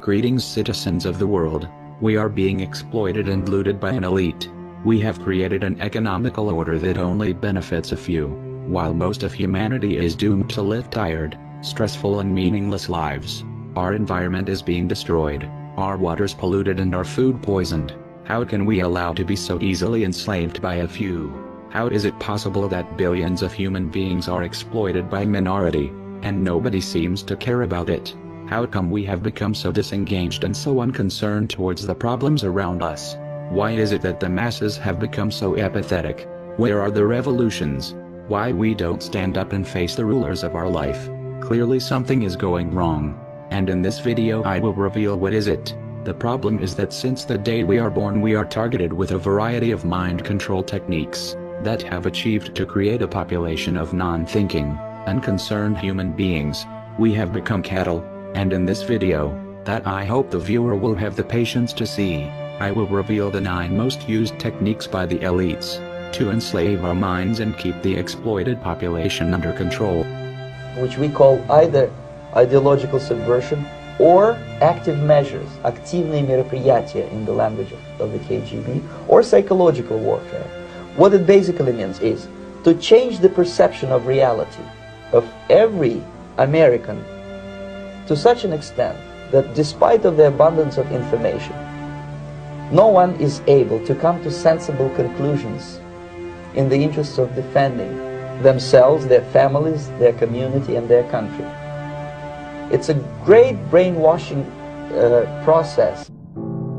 Greetings, citizens of the world. We are being exploited and looted by an elite. We have created an economical order that only benefits a few, while most of humanity is doomed to live tired, stressful and meaningless lives. Our environment is being destroyed, our waters polluted and our food poisoned. How can we allow to be so easily enslaved by a few? How is it possible that billions of human beings are exploited by a minority, and nobody seems to care about it? How come we have become so disengaged and so unconcerned towards the problems around us? Why is it that the masses have become so apathetic? Where are the revolutions? Why we don't stand up and face the rulers of our life? Clearly something is going wrong. And in this video I will reveal what is it. The problem is that since the day we are born we are targeted with a variety of mind control techniques that have achieved to create a population of non-thinking, unconcerned human beings. We have become cattle, and in this video, that I hope the viewer will have the patience to see, I will reveal the 9 most used techniques by the elites to enslave our minds and keep the exploited population under control. Which we call either ideological subversion or active measures, активные мероприятия in the language of the KGB, or psychological warfare. What it basically means is to change the perception of reality of every American to such an extent that despite of the abundance of information, no one is able to come to sensible conclusions in the interests of defending themselves, their families, their community, and their country. It's a great brainwashing process.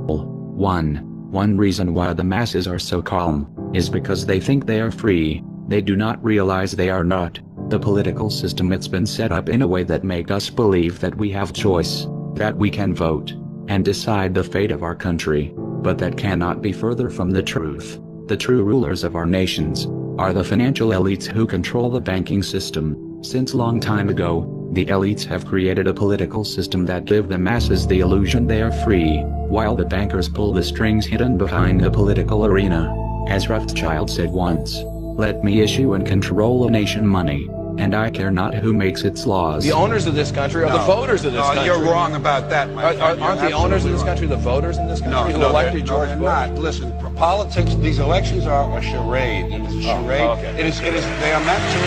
One reason why the masses are so calm is because they think they are free. They do not realize they are not. The political system, it's been set up in a way that make us believe that we have choice, that we can vote and decide the fate of our country, but that cannot be further from the truth. The true rulers of our nations are the financial elites who control the banking system. Since long time ago, the elites have created a political system that give the masses the illusion they are free, while the bankers pull the strings hidden behind the political arena. As Rothschild said once, "Let me issue and control a nation money, and I care not who makes its laws." The owners of this country are the voters of this country. You're wrong about that, my friend. Aren't the owners of this country the voters in this country who elected George Bush? Not. Listen, politics, these elections are a charade. It is a charade. Okay. They are meant to...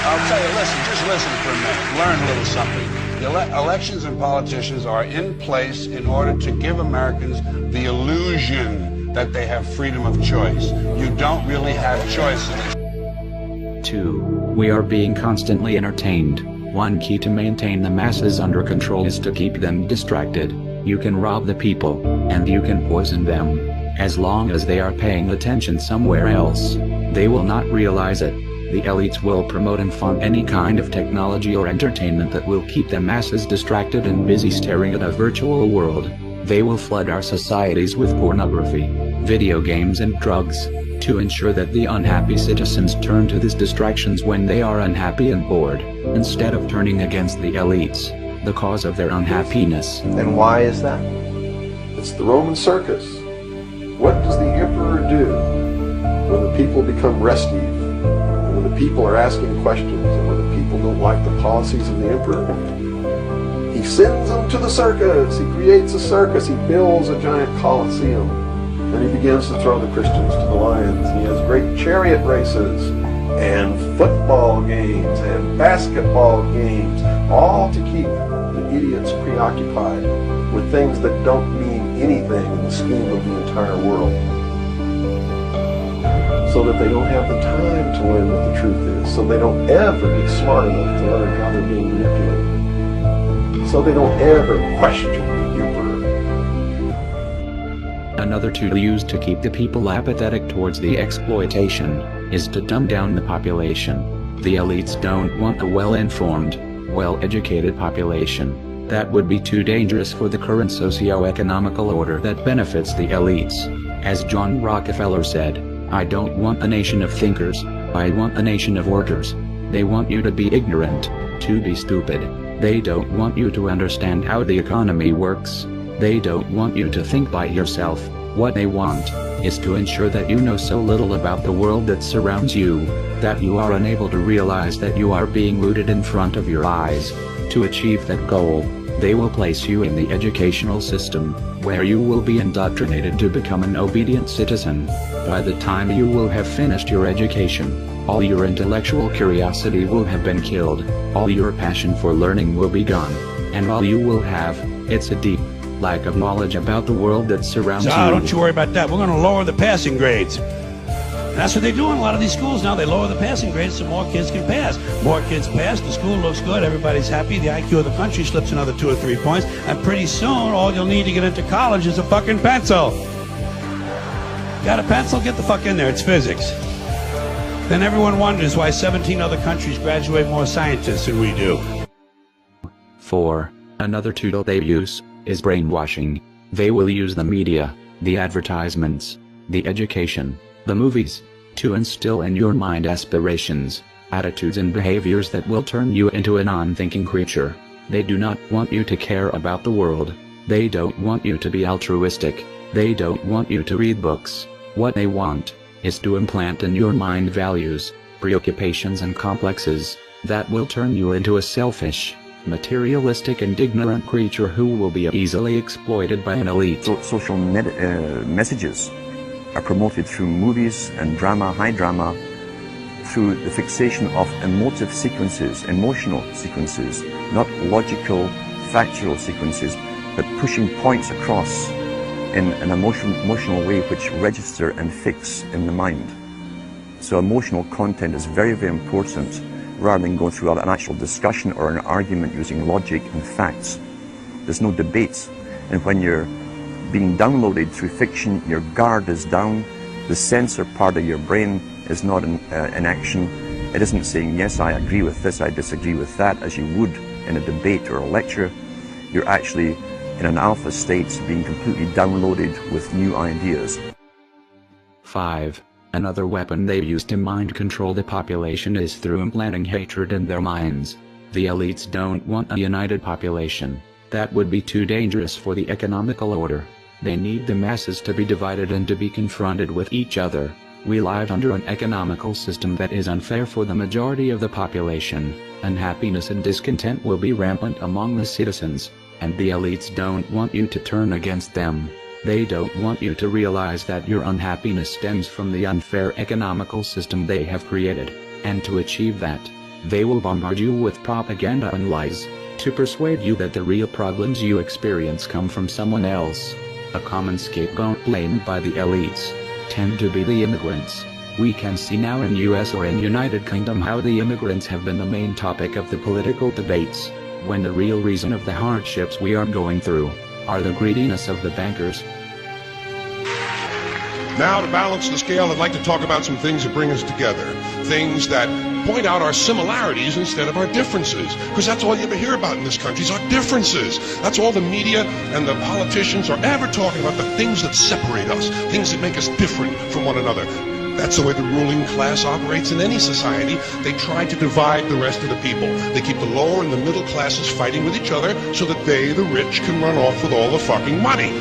I'll tell you, just listen for a minute. Learn a little something. The elections and politicians are in place in order to give Americans the illusion that they have freedom of choice. You don't really have choice in it. 2. We are being constantly entertained. One key to maintain the masses under control is to keep them distracted. You can rob the people, and you can poison them. As long as they are paying attention somewhere else, they will not realize it. The elites will promote and fund any kind of technology or entertainment that will keep the masses distracted and busy staring at a virtual world. They will flood our societies with pornography, video games and drugs, to ensure that the unhappy citizens turn to these distractions when they are unhappy and bored, instead of turning against the elites, the cause of their unhappiness. And why is that? It's the Roman circus. What does the emperor do when the people become restive? When the people are asking questions and when the people don't like the policies of the emperor? He sends them to the circus. He creates a circus. He builds a giant coliseum. And he begins to throw the Christians to the lions. He has great chariot races and football games and basketball games, all to keep the idiots preoccupied with things that don't mean anything in the scheme of the entire world, so that they don't have the time to learn what the truth is, so they don't ever get smart enough to learn how they're being manipulated, so they don't ever question the emperor. Another tool used to keep the people apathetic towards the exploitation is to dumb down the population. The elites don't want a well-informed, well-educated population. That would be too dangerous for the current socio-economical order that benefits the elites. As John Rockefeller said, "I don't want a nation of thinkers, I want a nation of workers." They want you to be ignorant, to be stupid. They don't want you to understand how the economy works. They don't want you to think by yourself. What they want is to ensure that you know so little about the world that surrounds you, that you are unable to realize that you are being looted in front of your eyes. To achieve that goal, They will place you in the educational system, where you will be indoctrinated to become an obedient citizen. By the time you will have finished your education, all your intellectual curiosity will have been killed, all your passion for learning will be gone, and all you will have, it's a deep lack of knowledge about the world that surrounds you. Don't you worry about that. We're going to lower the passing grades. And that's what they do in a lot of these schools now. They lower the passing grades so more kids can pass. More kids pass, the school looks good, everybody's happy, the IQ of the country slips another 2 or 3 points, and pretty soon all you'll need to get into college is a fucking pencil. Got a pencil? Get the fuck in there. It's physics. Then everyone wonders why 17 other countries graduate more scientists than we do. 4. Another tool they use is brainwashing. They will use the media, the advertisements, the education, the movies, to instill in your mind aspirations, attitudes and behaviors that will turn you into a non-thinking creature. They do not want you to care about the world. They don't want you to be altruistic. They don't want you to read books. What they want is to implant in your mind values, preoccupations and complexes that will turn you into a selfish, materialistic and ignorant creature who will be easily exploited by an elite. Social messages are promoted through movies and drama, high drama, through the fixation of emotive sequences, emotional sequences, not logical, factual sequences, but pushing points across in an emotional way which register and fix in the mind. So emotional content is very, very important, rather than going through an actual discussion or an argument using logic and facts. There's no debate. And when you're being downloaded through fiction, your guard is down, the censor part of your brain is not in action. It isn't saying, yes, I agree with this, I disagree with that, as you would in a debate or a lecture. You're actually in an alpha state, being completely downloaded with new ideas. 5. Another weapon they use to mind control the population is through implanting hatred in their minds. The elites don't want a united population. That would be too dangerous for the economical order. They need the masses to be divided and to be confronted with each other. We live under an economical system that is unfair for the majority of the population. Unhappiness and discontent will be rampant among the citizens, and the elites don't want you to turn against them. They don't want you to realize that your unhappiness stems from the unfair economical system they have created, and to achieve that, they will bombard you with propaganda and lies, to persuade you that the real problems you experience come from someone else. A common scapegoat blamed by the elites tend to be the immigrants. We can see now in US or in United Kingdom how the immigrants have been the main topic of the political debates, when the real reason of the hardships we are going through are the greediness of the bankers. Now, to balance the scale, I'd like to talk about some things that bring us together. Things that point out our similarities instead of our differences. Because that's all you ever hear about in this country is our differences. That's all the media and the politicians are ever talking about, the things that separate us, things that make us different from one another. That's the way the ruling class operates in any society. They try to divide the rest of the people. They keep the lower and the middle classes fighting with each other so that they, the rich, can run off with all the fucking money.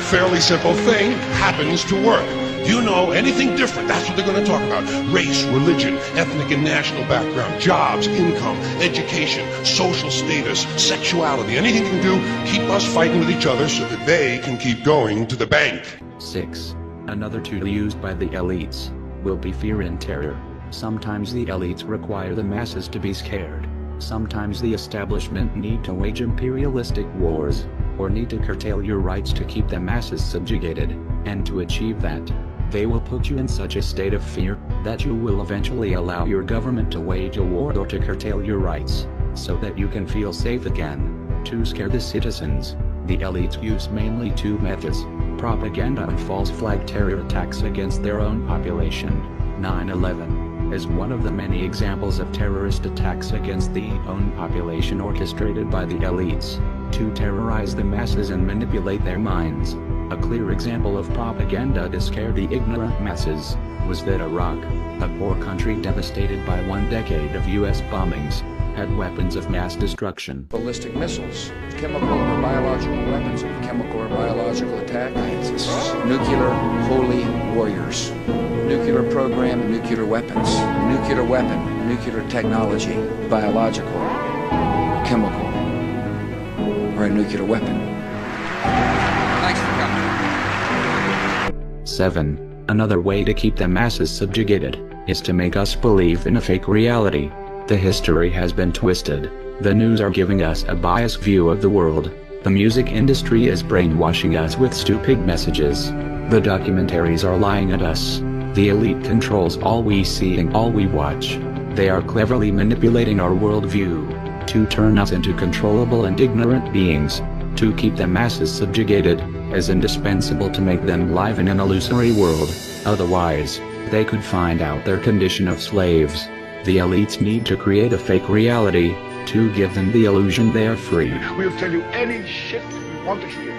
Fairly simple thing, happens to work. Do you know anything different? That's what they're going to talk about. Race, religion, ethnic and national background, jobs, income, education, social status, sexuality, anything they can do, keep us fighting with each other so that they can keep going to the bank. 6. Another tool used by the elites will be fear and terror. Sometimes the elites require the masses to be scared. Sometimes the establishment need to wage imperialistic wars, or need to curtail your rights to keep the masses subjugated, and to achieve that, they will put you in such a state of fear that you will eventually allow your government to wage a war or to curtail your rights, so that you can feel safe again. To scare the citizens, the elites use mainly 2 methods: propaganda and false flag terror attacks against their own population. 9/11 is one of the many examples of terrorist attacks against the own population orchestrated by the elites to terrorize the masses and manipulate their minds. A clear example of propaganda to scare the ignorant masses was that Iraq, a poor country devastated by 1 decade of US bombings, had weapons of mass destruction. Ballistic missiles, chemical or biological weapons of chemical or biological attack, nuclear holy warriors, nuclear program, nuclear weapons, nuclear weapon, nuclear technology, biological, chemical. or a nuclear weapon. Thanks for coming. 7. Another way to keep the masses subjugated is to make us believe in a fake reality. The history has been twisted. The news are giving us a biased view of the world. The music industry is brainwashing us with stupid messages. The documentaries are lying at us. The elite controls all we see and all we watch. They are cleverly manipulating our worldview to turn us into controllable and ignorant beings. To keep the masses subjugated is indispensable to make them live in an illusory world. Otherwise, they could find out their condition of slaves. The elites need to create a fake reality to give them the illusion they are free. We'll tell you any shit we want to hear.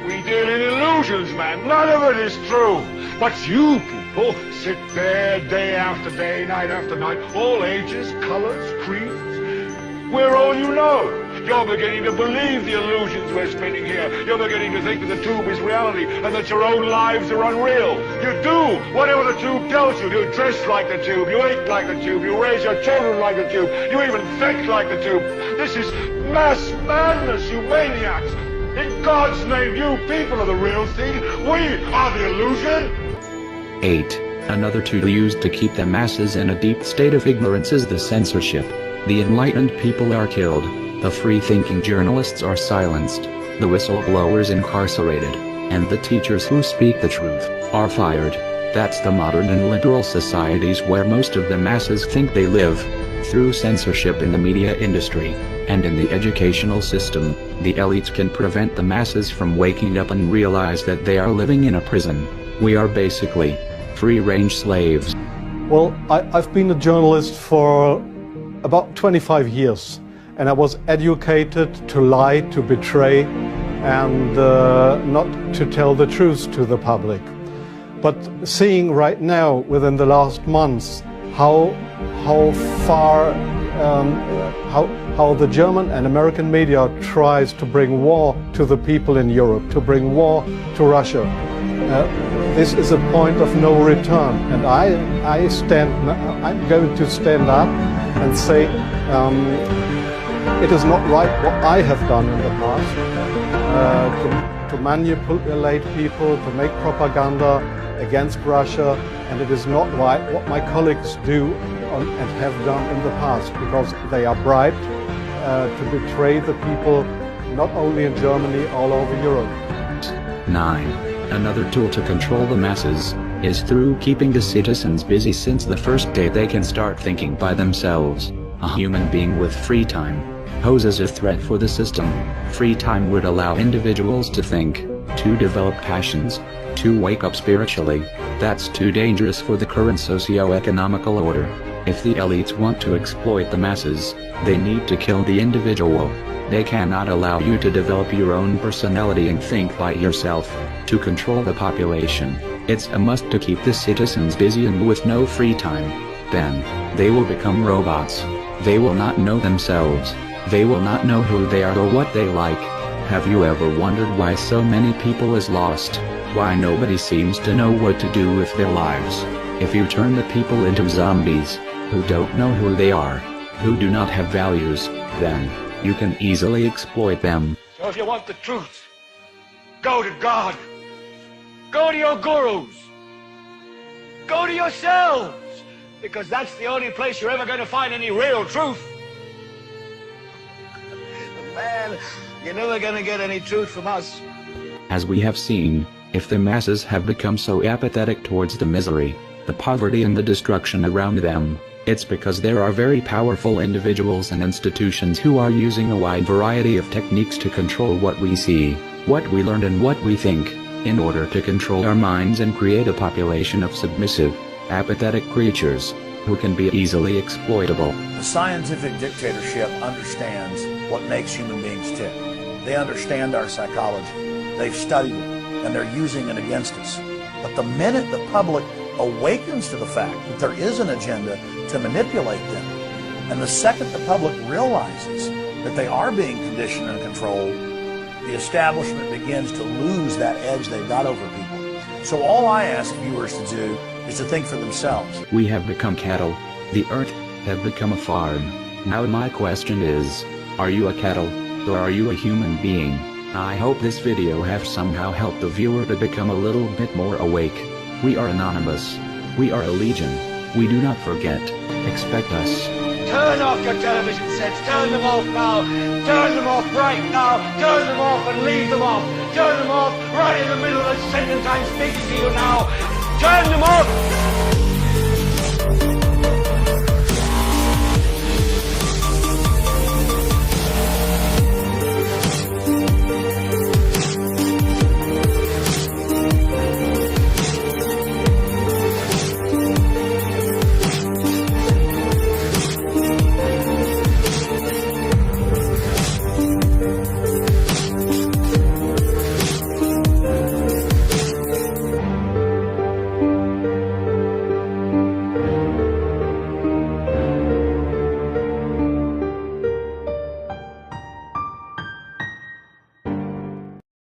We deal in illusions, man. None of it is true. But you people sit there day after day, night after night, all ages, colors, creeds. We're all you know. You're beginning to believe the illusions we're spinning here. You're beginning to think that the tube is reality and that your own lives are unreal. You do whatever the tube tells you. You dress like the tube. You eat like the tube. You raise your children like the tube. You even think like the tube. This is mass madness, you maniacs. In God's name, you people are the real thing. We are the illusion. 8. Another tool used to keep the masses in a deep state of ignorance is the censorship. The enlightened people are killed. The free-thinking journalists are silenced. The whistleblowers incarcerated. And the teachers who speak the truth are fired. That's the modern and liberal societies where most of the masses think they live. Through censorship in the media industry and in the educational system, the elites can prevent the masses from waking up and realize that they are living in a prison. We are basically free-range slaves. Well, I've been a journalist for about 25 years, and I was educated to lie, to betray, and not to tell the truth to the public. But seeing right now, within the last months, how far, how the German and American media tries to bring war to the people in Europe, to bring war to Russia. This is a point of no return, and I'm going to stand up and say it is not right what I have done in the past, to manipulate people, to make propaganda against Russia, and it is not right what my colleagues do and have done in the past, because they are bribed to betray the people, not only in Germany, all over Europe. 9. Another tool to control the masses is through keeping the citizens busy since the first day they can start thinking by themselves. A human being with free time poses a threat for the system. Free time would allow individuals to think, to develop passions, to wake up spiritually. That's too dangerous for the current socio-economical order. If the elites want to exploit the masses, they need to kill the individual. They cannot allow you to develop your own personality and think by yourself. To control the population, it's a must to keep the citizens busy and with no free time. Then, they will become robots. They will not know themselves. They will not know who they are or what they like. Have you ever wondered why so many people is lost? Why nobody seems to know what to do with their lives? If you turn the people into zombies, who don't know who they are, who do not have values, then you can easily exploit them. So if you want the truth, go to God. Go to your gurus. Go to yourselves. Because that's the only place you're ever going to find any real truth. Man, you're never going to get any truth from us. As we have seen, if the masses have become so apathetic towards the misery, the poverty and the destruction around them, it's because there are very powerful individuals and institutions who are using a wide variety of techniques to control what we see, what we learn and what we think, in order to control our minds and create a population of submissive, apathetic creatures, who can be easily exploitable. The scientific dictatorship understands what makes human beings tick. They understand our psychology. They've studied it, and they're using it against us. But the minute the public awakens to the fact that there is an agenda to manipulate them, and the second the public realizes that they are being conditioned and controlled, the establishment begins to lose that edge they've got over people. So all I ask viewers to do is to think for themselves. We have become cattle. The earth have become a farm. Now my question is, are you a cattle? Or are you a human being? I hope this video has somehow helped the viewer to become a little bit more awake. We are anonymous. We are a legion. We do not forget. Expect us. Turn off your television sets. Turn them off now. Turn them off right now. Turn them off and leave them off. Turn them off right in the middle of the sentence I'm speaking to you now. Turn them off.